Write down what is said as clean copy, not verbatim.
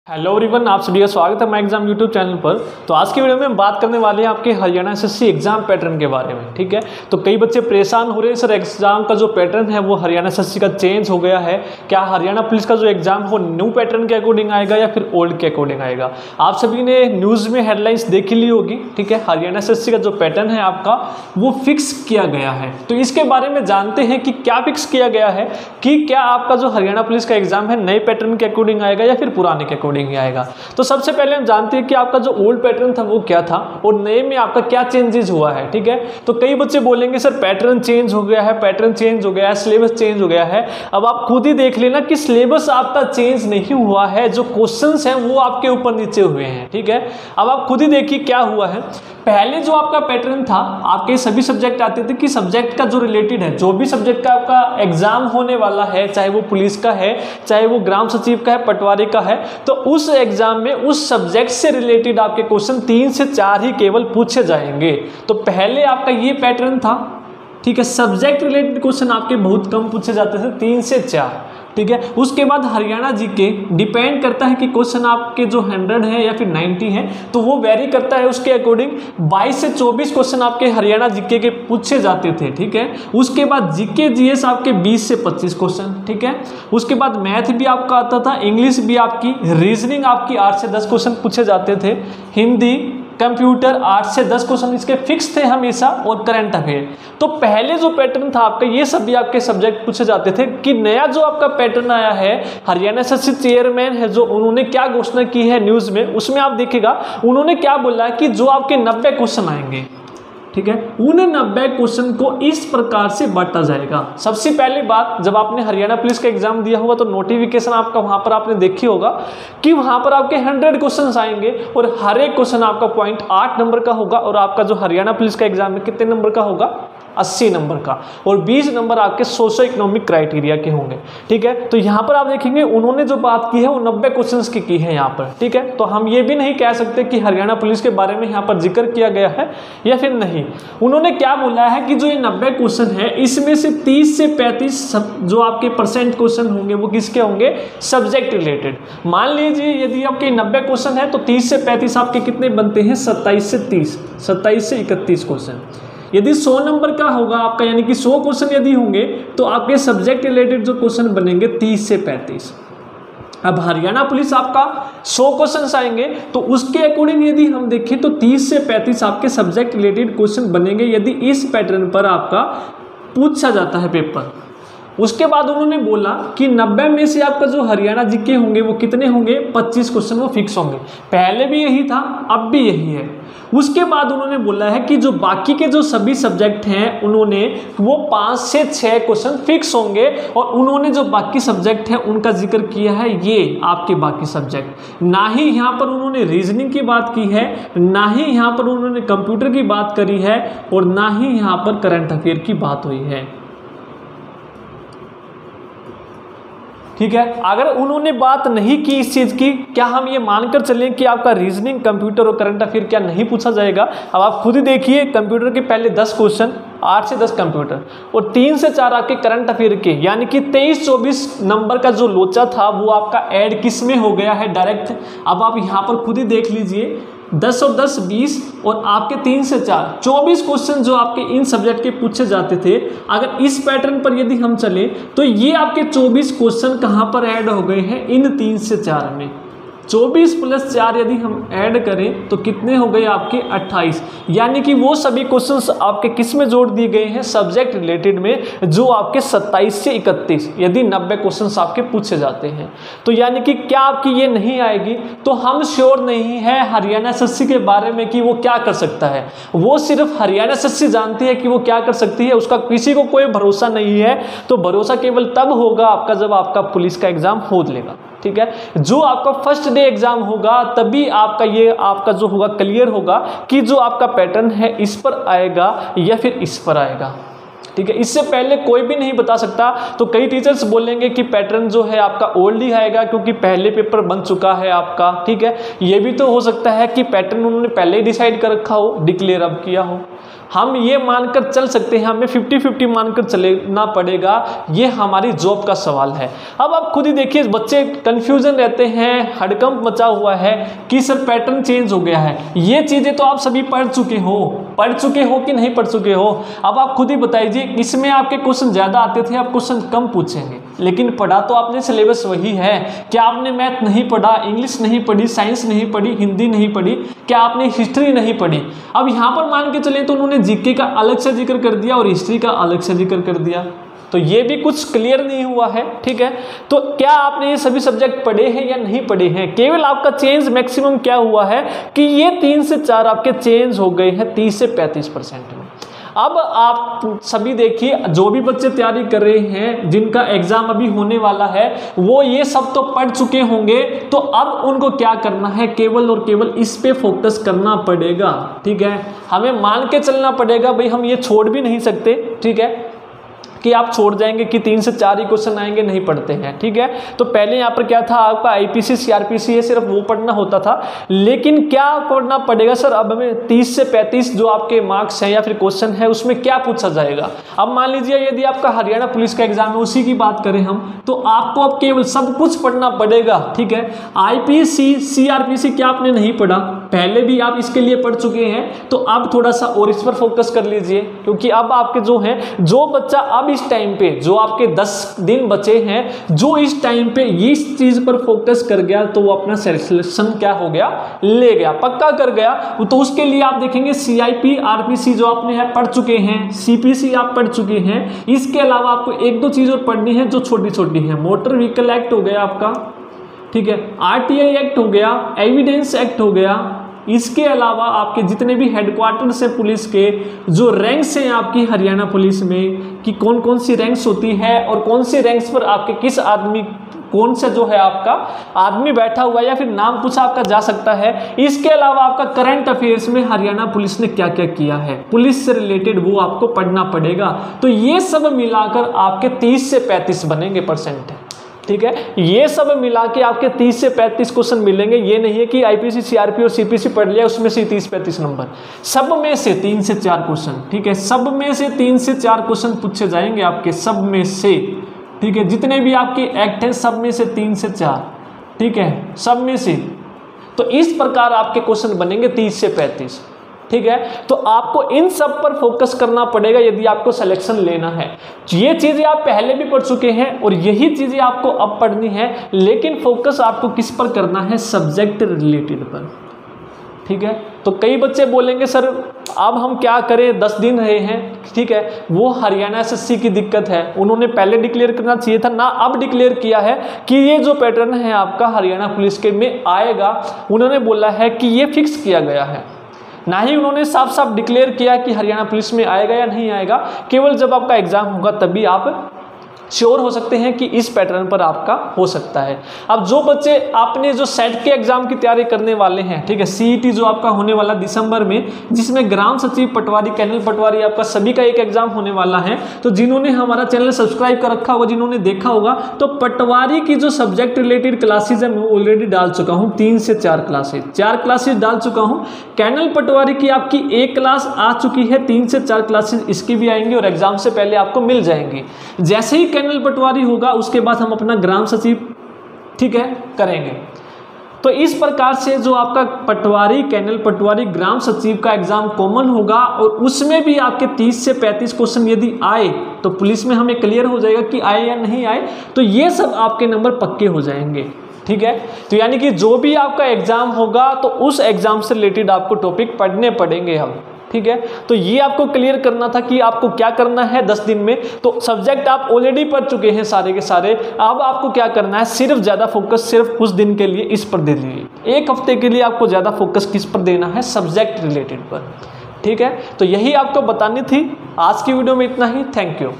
Hello everyone, आप सभी का स्वागत है माय एग्जाम यूट्यूब चैनल पर। तो आज की वीडियो में हम बात करने वाले हैं आपके हरियाणा एसएससी एग्जाम पैटर्न के बारे में। ठीक है, तो कई बच्चे परेशान हो रहे हैं, सर एग्जाम का जो पैटर्न है वो हरियाणा एसएससी का चेंज हो गया है, क्या हरियाणा पुलिस का जो एग्जाम हो न्यू पैटर्न के अकॉर्डिंग आएगा या फिर ओल्ड के अकॉर्डिंग आएगा। आप सभी ने न्यूज़ में हेडलाइंस देख ली होगी। ठीक है, हरियाणा एसएससी का जो पैटर्न है आपका वो फिक्स किया गया है। तो इसके बारे में जानते हैं कि क्या फिक्स किया गया है, कि क्या आपका जो हरियाणा पुलिस का एग्जाम है नए पैटर्न के अकॉर्डिंग आएगा या फिर पुराने के अकॉर्डिंग ही आएगा। तो सबसे पहले हम जानते हैं कि आपका जो ओल्ड पैटर्न था वो क्या था और नए में आपका क्या चेंजेस हुआ है। ठीक है, तो कई बच्चे बोलेंगे सर पैटर्न चेंज हो गया है, पैटर्न चेंज हो गया है, सिलेबस चेंज हो गया है। अब आप खुद ही देख लेना कि सिलेबस आपका चेंज नहीं हुआ है, जो क्वेश्चंस हैं वो आपके ऊपर नीचे हुए हैं। ठीक है, अब आप खुद ही देखिए क्या हुआ है। पहले जो आपका पैटर्न था, आपके सभी सब्जेक्ट आते थे कि सब्जेक्ट का जो रिलेटेड है, जो भी सब्जेक्ट का आपका एग्जाम होने वाला है, चाहे वो पुलिस का है, चाहे वो ग्राम सचिव का है, पटवारी का है, तो उस एग्जाम में उस सब्जेक्ट से रिलेटेड आपके क्वेश्चन 3 से 4 ही केवल पूछे जाएंगे। तो पहले आपका ये पैटर्न था। ठीक है, सब्जेक्ट रिलेटेड क्वेश्चन आपके बहुत कम पूछे जाते थे, 3 से 4। ठीक है, उसके बाद हरियाणा जीके डिपेंड करता है कि क्वेश्चन आपके जो 100 है या फिर 90 है, तो वो वेरी करता है उसके अकॉर्डिंग 22 से 24 क्वेश्चन आपके हरियाणा जीके के पूछे जाते थे। ठीक है, उसके बाद जीके जीएस आपके 20 से 25 क्वेश्चन। ठीक है, उसके बाद मैथ भी आपका आता था, इंग्लिश भी आपकी, रीजनिंग आपकी 8 से 10 क्वेश्चन पूछे जाते थे, हिंदी कंप्यूटर 8 से 10 क्वेश्चन इसके फिक्स थे हमेशा, और करंट अफेयर। तो पहले जो पैटर्न था आपका, ये सभी आपके सब्जेक्ट पूछे जाते थे। कि नया जो आपका पैटर्न आया है, हरियाणा एसएससी चेयरमैन है जो, उन्होंने क्या घोषणा की है न्यूज़ में, उसमें आप देखिएगा उन्होंने क्या बोला है कि जो आपके 90 क्वेश्चन आएंगे, ठीक है, उन 90 क्वेश्चन को इस प्रकार से बांटा जाएगा। सबसे पहली बात, जब आपने हरियाणा पुलिस का एग्जाम दिया होगा तो नोटिफिकेशन आपका वहां पर आपने देखी होगा कि वहां पर आपके 100 क्वेश्चंस आएंगे और हर एक क्वेश्चन आपका 0.8 नंबर का होगा, और आपका जो हरियाणा पुलिस का एग्जाम है कितने नंबर का होगा, 80 नंबर का, और 20 नंबर आपके सोशो इकोनॉमिक क्राइटेरिया के होंगे। ठीक है, तो यहाँ पर आप देखेंगे उन्होंने जो बात की है वो 90 क्वेश्चंस की है यहाँ पर। ठीक है, तो हम ये भी नहीं कह सकते कि हरियाणा पुलिस के बारे में यहाँ पर जिक्र किया गया है या फिर नहीं। उन्होंने क्या बोला है कि जो ये 90 क्वेश्चन है, इसमें से 30 से 35 जो आपके परसेंट क्वेश्चन होंगे वो किसके होंगे, सब्जेक्ट रिलेटेड। मान लीजिए यदि आपके 90 क्वेश्चन है तो 30 से 35 आपके कितने बनते हैं, 27 से 30, 27 से 31 क्वेश्चन। यदि 100 नंबर का होगा आपका, यानी कि 100 क्वेश्चन यदि होंगे तो आपके सब्जेक्ट रिलेटेड जो क्वेश्चन बनेंगे 30 से 35। अब हरियाणा पुलिस आपका 100 क्वेश्चन आएंगे तो उसके अकॉर्डिंग यदि हम देखें तो 30 से 35 आपके सब्जेक्ट रिलेटेड क्वेश्चन बनेंगे, यदि इस पैटर्न पर आपका पूछा जाता है पेपर। उसके बाद उन्होंने बोला कि 90 में से आपका जो हरियाणा जीके होंगे वो कितने होंगे, 25 क्वेश्चन वो फिक्स होंगे। पहले भी यही था, अब भी यही है। उसके बाद उन्होंने बोला है कि जो बाकी के जो सभी सब्जेक्ट हैं उन्होंने वो 5 से 6 क्वेश्चन फिक्स होंगे, और उन्होंने जो बाकी सब्जेक्ट हैं उनका जिक्र किया है ये आपके बाकी सब्जेक्ट। ना ही यहाँ पर उन्होंने रीजनिंग की बात की है, ना ही यहाँ पर उन्होंने कंप्यूटर की बात करी है, और ना ही यहाँ पर करंट अफेयर की बात हुई है। ठीक है, अगर उन्होंने बात नहीं की इस चीज़ की, क्या हम ये मानकर चलें कि आपका रीजनिंग, कंप्यूटर और करंट अफेयर क्या नहीं पूछा जाएगा। अब आप खुद ही देखिए, कंप्यूटर के पहले 10 क्वेश्चन, 8 से 10 कंप्यूटर, और 3 से 4 आपके करंट अफेयर के, यानी कि 23-24 नंबर का जो लोचा था वो आपका ऐड किस में हो गया है, डायरेक्ट। अब आप यहाँ पर खुद ही देख लीजिए, 10 और 10 20, और आपके 3 से 4 24 क्वेश्चन जो आपके इन सब्जेक्ट के पूछे जाते थे। अगर इस पैटर्न पर यदि हम चले तो ये आपके 24 क्वेश्चन कहाँ पर ऐड हो गए हैं, इन 3 से 4 में। 24 + 4 यदि हम ऐड करें तो कितने हो गए आपके 28, यानी कि वो सभी क्वेश्चंस आपके किस में जोड़ दिए गए हैं, सब्जेक्ट रिलेटेड में, जो आपके 27 से 31 यदि 90 क्वेश्चंस आपके पूछे जाते हैं। तो यानी कि क्या आपकी ये नहीं आएगी, तो हम श्योर नहीं है हरियाणा एसएससी के बारे में कि वो क्या कर सकता है। वो सिर्फ हरियाणा एसएससी जानती है कि वो क्या कर सकती है, उसका किसी को कोई भरोसा नहीं है। तो भरोसा केवल तब होगा आपका जब आपका पुलिस का एग्जाम हो लेगा। ठीक है, जो आपका फर्स्ट डे एग्जाम होगा तभी आपका ये आपका जो होगा क्लियर होगा कि जो आपका पैटर्न है इस पर आएगा या फिर इस पर आएगा। ठीक है, इससे पहले कोई भी नहीं बता सकता। तो कई टीचर्स बोलेंगे कि पैटर्न जो है आपका ओल्ड ही आएगा क्योंकि पहले पेपर बन चुका है आपका, ठीक है। ये भी तो हो सकता है कि पैटर्न उन्होंने पहले ही डिसाइड कर रखा हो, डिक्लेयर अब किया हो। हम ये मानकर चल सकते हैं, हमें 50-50 मानकर चलना पड़ेगा, ये हमारी जॉब का सवाल है। अब आप खुद ही देखिए, बच्चे कंफ्यूजन रहते हैं, हड़कंप मचा हुआ है कि सर पैटर्न चेंज हो गया है। ये चीज़ें तो आप सभी पढ़ चुके हो कि नहीं पढ़ चुके हो। अब आप खुद ही बताइए, इसमें आपके क्वेश्चन ज़्यादा आते थे, आप क्वेश्चन कम पूछेंगे, लेकिन पढ़ा तो आपने सिलेबस वही है। क्या आपने मैथ नहीं पढ़ा, इंग्लिश नहीं पढ़ी, साइंस नहीं पढ़ी, हिंदी नहीं पढ़ी, क्या आपने हिस्ट्री नहीं पढ़ी? अब यहाँ पर मान के चले तो उन्होंने जीके का अलग से जिक्र कर दिया और हिस्ट्री का अलग से जिक्र कर दिया, तो ये भी कुछ क्लियर नहीं हुआ है, ठीक है। तो क्या आपने ये सभी सब्जेक्ट पढ़े हैं या नहीं पढ़े हैं? केवल आपका चेंज मैक्सिमम क्या हुआ है कि ये 3 से 4 आपके चेंज हो गए हैं 30 से 35% में। अब आप सभी देखिए, जो भी बच्चे तैयारी कर रहे हैं, जिनका एग्जाम अभी होने वाला है, वो ये सब तो पढ़ चुके होंगे। तो अब उनको क्या करना है, केवल और केवल इस पे फोकस करना पड़ेगा, ठीक है। हमें मान के चलना पड़ेगा भाई, हम ये छोड़ भी नहीं सकते, ठीक है, कि आप छोड़ जाएंगे कि 3 से 4 ही क्वेश्चन आएंगे, नहीं पढ़ते हैं, ठीक है। तो पहले यहाँ पर क्या था आपका, आईपीसी सीआरपीसी है, सिर्फ वो पढ़ना होता था। लेकिन क्या पढ़ना पड़ेगा सर, अब हमें 30 से 35 जो आपके मार्क्स हैं या फिर क्वेश्चन है, उसमें क्या पूछा जाएगा। अब मान लीजिए यदि आपका हरियाणा पुलिस का एग्जाम है, उसी की बात करें हम, तो आपको अब केवल सब कुछ पढ़ना पड़ेगा, ठीक है। आईपीसी सीआरपीसी क्या आपने नहीं पढ़ा, पहले भी आप इसके लिए पढ़ चुके हैं, तो अब थोड़ा सा और इस पर फोकस कर लीजिए, क्योंकि अब आपके जो है, जो बच्चा अब इस टाइम पे, जो आपके 10 दिन बचे हैं, जो इस टाइम पे इस चीज पर फोकस कर गया, तो वो अपना सिलेक्शन क्या हो गया, ले गया, पक्का कर गया। तो उसके लिए आप देखेंगे सीआईपी आरपीसी जो आपने है पढ़ चुके हैं, सीपीसी आप पढ़ चुके हैं। इसके अलावा आपको 1-2 चीज और पढ़नी है जो छोटी छोटी है। मोटर व्हीकल एक्ट हो गया आपका, ठीक है, आरटीआई एक्ट हो गया, एविडेंस एक्ट हो गया। इसके अलावा आपके जितने भी हेडक्वार्टर्स हैं पुलिस के, जो रैंक्स हैं आपकी हरियाणा पुलिस में, कि कौन कौन सी रैंक्स होती है और कौन सी रैंक्स पर आपके किस आदमी, कौन सा जो है आपका आदमी बैठा हुआ है या फिर नाम पूछा आपका जा सकता है। इसके अलावा आपका करंट अफेयर्स में हरियाणा पुलिस ने क्या क्या किया है, पुलिस से रिलेटेड, वो आपको पढ़ना पड़ेगा। तो ये सब मिलाकर आपके 30 से 35 बनेंगे परसेंट, ठीक है। ये सब मिला के आपके 30 से 35 क्वेश्चन मिलेंगे। ये नहीं है कि आईपीसी सीआरपी और सीपीसी पढ़ लिया उसमें से 30-35 नंबर, सब में से 3 से 4 क्वेश्चन, ठीक है, सब में से 3 से 4 क्वेश्चन पूछे जाएंगे आपके, सब में से, ठीक है। जितने भी आपके एक्ट हैं सब में से 3 से 4, ठीक है, सब में से। तो इस प्रकार आपके क्वेश्चन बनेंगे 30 से 35, ठीक है। तो आपको इन सब पर फोकस करना पड़ेगा यदि आपको सिलेक्शन लेना है। ये चीजें आप पहले भी पढ़ चुके हैं और यही चीजें आपको अब पढ़नी है, लेकिन फोकस आपको किस पर करना है, सब्जेक्ट रिलेटेड पर, ठीक है। तो कई बच्चे बोलेंगे सर अब हम क्या करें, 10 दिन रहे हैं, ठीक है। वो हरियाणा एसएससी की दिक्कत है, उन्होंने पहले डिक्लेयर करना चाहिए था ना, अब डिक्लेयर किया है कि ये जो पैटर्न है आपका हरियाणा पुलिस के में आएगा। उन्होंने बोला है कि ये फिक्स किया गया है, ना ही उन्होंने साफ साफ डिक्लेयर किया कि हरियाणा पुलिस में आएगा या नहीं आएगा। केवल जब आपका एग्जाम होगा तभी आप श्योर हो सकते हैं कि इस पैटर्न पर आपका हो सकता है। अब जो बच्चे आपने जो सेट के एग्जाम की तैयारी करने वाले हैं, ठीक है, सीईटी जो आपका होने वाला दिसंबर में, जिसमें ग्राम सचिव पटवारी, कैनल पटवारी, आपका सभी का एक एग्जाम होने वाला है। तो जिन्होंने हमारा चैनल सब्सक्राइब कर रखा होगा, जिन्होंने देखा होगा, तो पटवारी की जो सब्जेक्ट रिलेटेड क्लासेज है मैं ऑलरेडी डाल चुका हूँ, 3 से 4 क्लासेज, 4 क्लासेज डाल चुका हूँ। कैनल पटवारी की आपकी 1 क्लास आ चुकी है, 3 से 4 क्लासेज इसकी भी आएंगी और एग्जाम से पहले आपको मिल जाएंगी। जैसे ही कैनल पटवारी होगा उसके बाद हम अपना ग्राम सचिव, ठीक है, करेंगे। तो इस प्रकार से जो आपका पटवारी, कैनल पटवारी, ग्राम सचिव का एग्जाम कॉमन होगा और उसमें भी आपके 30 से 35 क्वेश्चन यदि आए तो पुलिस में हमें क्लियर हो जाएगा कि आए या नहीं आए। तो ये सब आपके नंबर पक्के हो जाएंगे, ठीक है। तो यानी कि जो भी आपका एग्जाम होगा तो उस एग्जाम से रिलेटेड आपको टॉपिक पढ़ने पड़ेंगे हम, ठीक है। तो ये आपको क्लियर करना था कि आपको क्या करना है 10 दिन में। तो सब्जेक्ट आप ऑलरेडी पढ़ चुके हैं सारे के सारे, अब आपको क्या करना है, सिर्फ ज़्यादा फोकस सिर्फ कुछ दिन के लिए इस पर दे दीजिए। 1 हफ्ते के लिए आपको ज़्यादा फोकस किस पर देना है, सब्जेक्ट रिलेटेड पर, ठीक है। तो यही आपको बतानी थी। आज की वीडियो में इतना ही। Thank you.